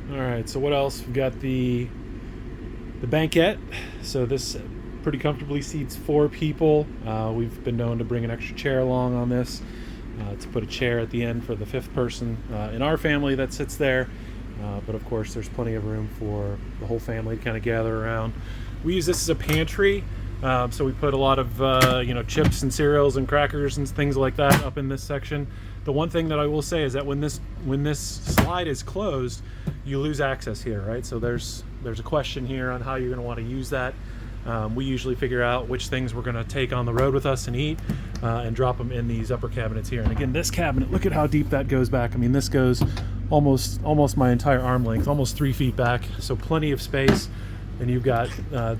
All right, so what else? We've got the banquette. So this pretty comfortably seats 4 people. We've been known to bring an extra chair along on this to put a chair at the end for the 5th person in our family that sits there. But of course, there's plenty of room for the whole family to kind of gather around. We use this as a pantry, so we put a lot of chips and cereals and crackers and things like that up in this section. The one thing that I will say is that when this slide is closed, you lose access here, right? So there's a question here on how you're going to want to use that. We usually figure out which things we're going to take on the road with us and eat, and drop them in these upper cabinets here. And again, this cabinet, look at how deep that goes back. I mean, this goes almost my entire arm length, almost 3 feet back. So plenty of space. And you've got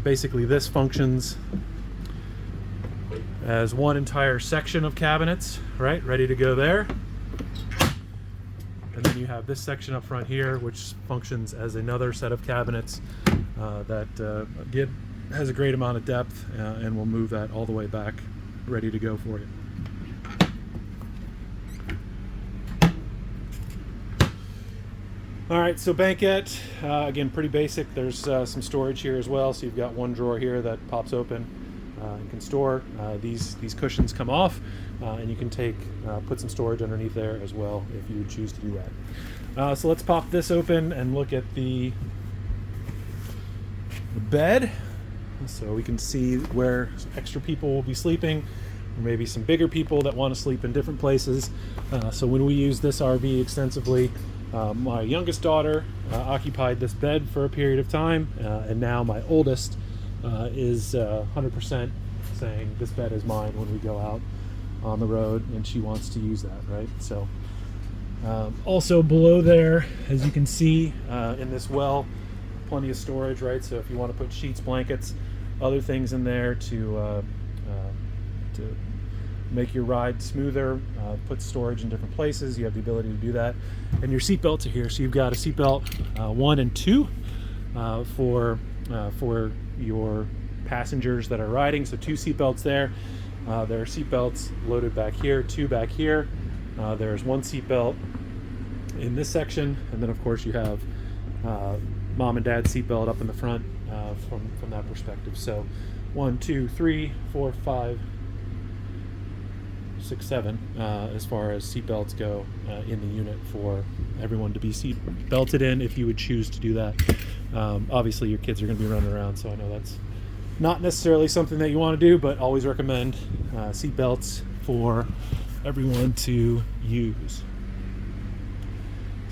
basically this functions as one entire section of cabinets, right? Ready to go there. And then you have this section up front here, which functions as another set of cabinets that again has a great amount of depth, and we'll move that all the way back, ready to go for you. All right, so banquette, again, pretty basic. There's some storage here as well. So you've got one drawer here that pops open and can store. These cushions come off, and you can put some storage underneath there as well if you would choose to do that. So let's pop this open and look at the bed. So we can see where some extra people will be sleeping, or maybe some bigger people that want to sleep in different places. So when we use this RV extensively, my youngest daughter occupied this bed for a period of time, and now my oldest is 100% saying this bed is mine when we go out on the road, and she wants to use that, right? So also below there, as you can see in this well, plenty of storage, right? So if you want to put sheets, blankets, other things in there to make your ride smoother, put storage in different places, you have the ability to do that. And your seat belts are here. So you've got a seat belt 1 and 2 for your passengers that are riding. So 2 seat belts there. There are seat belts loaded back here, 2 back here. There's 1 seat belt in this section, and then of course you have mom and dad's seat belt up in the front from that perspective. So 1, 2, 3, 4, 5, 6, 7 as far as seat belts go in the unit for everyone to be seat belted in if you would choose to do that. Obviously your kids are going to be running around, so I know that's not necessarily something that you want to do, but always recommend seat belts for everyone to use.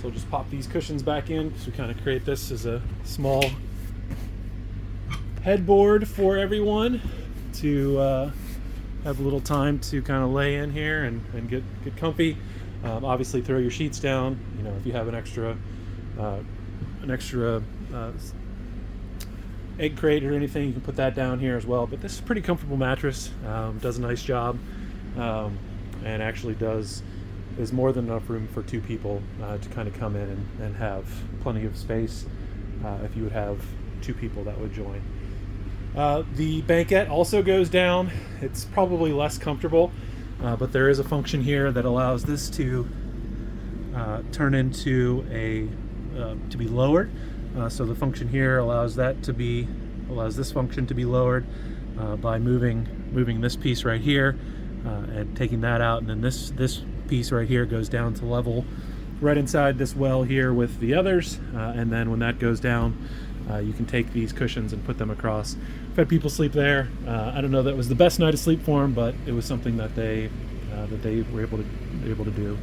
So just pop these cushions back in because we kind of create this as a small headboard for everyone to have a little time to kind of lay in here and get comfy. Obviously throw your sheets down. You know, if you have an extra egg crate or anything, you can put that down here as well. But this is a pretty comfortable mattress. Does a nice job, and actually is more than enough room for 2 people to kind of come in and have plenty of space if you would have 2 people that would join. The banquette also goes down. It's probably less comfortable, but there is a function here that allows this to turn into to be lowered. So the function here allows this function to be lowered by moving this piece right here and taking that out, and then this piece right here goes down to level right inside this well here with the others, and then when that goes down, you can take these cushions and put them across. I've had people sleep there. I don't know that it was the best night of sleep for them, but it was something that they were able to do.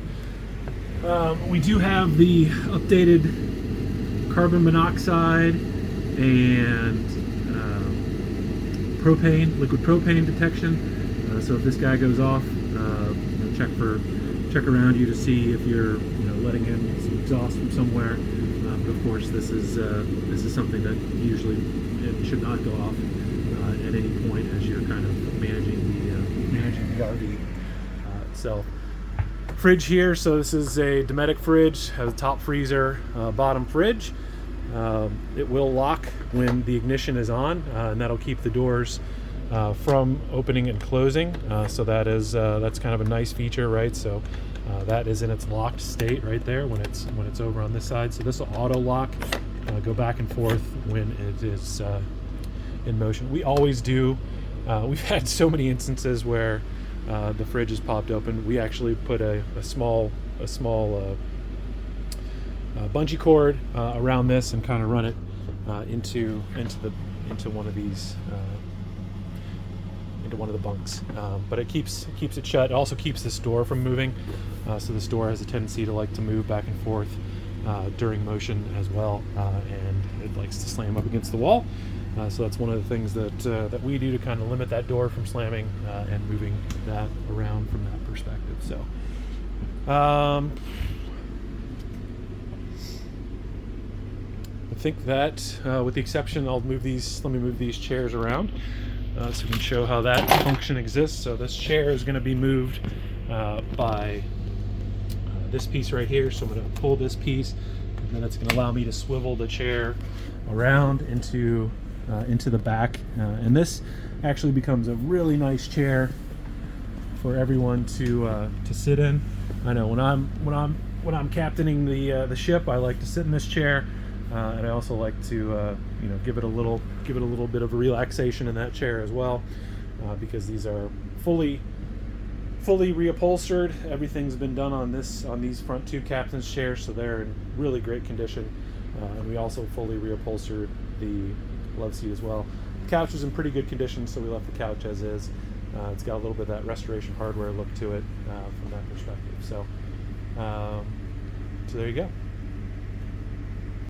We do have the updated carbon monoxide and liquid propane detection. So if this guy goes off, check around you to see if you're letting in some exhaust from somewhere. But of course, this is something that usually it should not go off at any point as you're kind of managing the RV itself. Fridge here, so this is a Dometic fridge, has a top freezer, bottom fridge. It will lock when the ignition is on, and that'll keep the doors from opening and closing. So that's kind of a nice feature, right? So That is in its locked state right there when it's over on this side. So this will auto lock, go back and forth when it is in motion. We always do. We've had so many instances where the fridge has popped open. We actually put a small bungee cord around this and kind of run it into one of these into one of the bunks. But it keeps it shut. It also keeps this door from moving. So this door has a tendency to like to move back and forth during motion as well, and it likes to slam up against the wall. So that's one of the things that we do to kind of limit that door from slamming and moving that around from that perspective. So I think that with the exception, let me move these chairs around so we can show how that function exists. So this chair is going to be moved by this piece right here. So I'm going to pull this piece, and then it's going to allow me to swivel the chair around into the back, and this actually becomes a really nice chair for everyone to sit in. I know when I'm captaining the ship, I like to sit in this chair, and I also like to give it a little bit of relaxation in that chair as well, because these are fully reupholstered. Everything's been done on these front two captain's chairs, so they're in really great condition, and we also fully reupholstered the love seat as well. The couch is in pretty good condition, so we left the couch as is. It's got a little bit of that restoration hardware look to it from that perspective. So there you go.